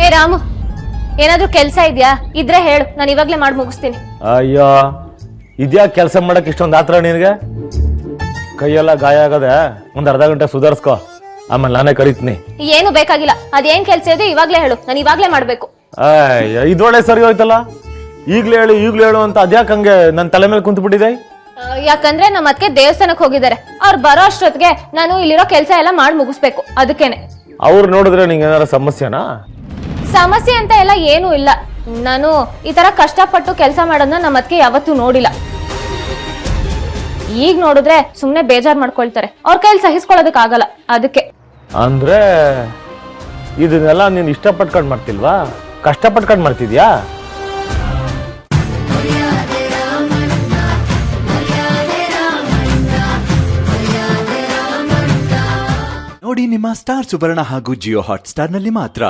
ಏ ರಾಮು, ಏನಾದ್ರೂ ಕೆಲ್ಸ ಇದ್ಯಾ? ಇದ್ರೆ ಹೇಳು, ನಾನು ಇವಾಗ್ಲೇ ಮಾಡಿ ಮುಗಿಸ್ತೀನಿ. ಅಯ್ಯೋ, ಇದ್ಯಾ ಕೆಲಸ ಮಾಡಕ್ ಇಷ್ಟೊಂದು ಆತ್ರ ನಿನಗೆ? ಕೈಯೆಲ್ಲ ಗಾಯ ಆಗದೆ, ಒಂದ್ ಅರ್ಧ ಗಂಟೆ ಸುಧಾರಿಸ್ಕೋ, ಆಮೇಲೆ ನಾನೇ ಕರೀತೀನಿ. ಏನು ಬೇಕಾಗಿಲ್ಲ, ಅದೇನ್ ಕೆಲ್ಸ ಇದೆ ಇವಾಗ್ಲೇ ಹೇಳು, ನಾನು ಇವಾಗ್ಲೇ ಮಾಡ್ಬೇಕು. ಅಯ್ಯ, ಇದೊಳ್ಳೆ ಸರಿ ಹೋಯ್ತಲ್ಲ. ಈಗ್ಲೇ ಹೇಳು ಅಂತ ಅದ್ಯಾಕ್ ಹಂಗೆ ನನ್ನ ತಲೆ ಮೇಲೆ ಕುಂತು ಬಿಟ್ಟಿದೆ? ಯಾಕಂದ್ರೆ ನಮ್ಮ ಅದಕ್ಕೆ ದೇವಸ್ಥಾನಕ್ಕೆ ಹೋಗಿದ್ದಾರೆ. ಅವ್ರು ಬರೋ ಅಷ್ಟೊತ್ತಿಗೆ ನಾನು ಇಲ್ಲಿರೋ ಕೆಲ್ಸ ಎಲ್ಲ ಮಾಡಿ ಮುಗಿಸ್ಬೇಕು, ಅದಕ್ಕೇನೆ. ಅವ್ರು ನೋಡಿದ್ರೆ ನಿಂಗೆ ಏನಾರ ಸಮಸ್ಯೆನಾ? ಸಮಸ್ಯೆ ಅಂತ ಎಲ್ಲ ಏನೂ ಇಲ್ಲ. ನಾನು ಈ ತರ ಕಷ್ಟಪಟ್ಟು ಕೆಲಸ ಮಾಡೋದನ್ನ ನಮ್ಮ ಅದಕ್ಕೆ ಯಾವತ್ತೂ ನೋಡಿಲ್ಲ. ಈಗ ನೋಡಿದ್ರೆ ಸುಮ್ನೆ ಬೇಜಾರ್ ಮಾಡ್ಕೊಳ್ತಾರೆ, ಅವ್ರ ಕೈಲಿ ಸಹಿಸ್ಕೊಳ್ಳೋದಕ್ ಆಗಲ್ಲ, ಅದಕ್ಕೆ. ಅಂದ್ರೆ ಇದನ್ನೆಲ್ಲ ನೀನ್ ಇಷ್ಟಪಟ್ಕೊಂಡ್ ಮಾಡ್ತಿಲ್ವಾ, ಕಷ್ಟಪಟ್ಕೊಂಡ್ ಮಾಡ್ತಿದ್ಯಾ? ನೋಡಿ ನಿಮ್ಮ ಸ್ಟಾರ್ ಸುವರ್ಣ ಹಾಗೂ ಜಿಯೋ ಹಾಟ್ ಸ್ಟಾರ್ ನಲ್ಲಿ ಮಾತ್ರ.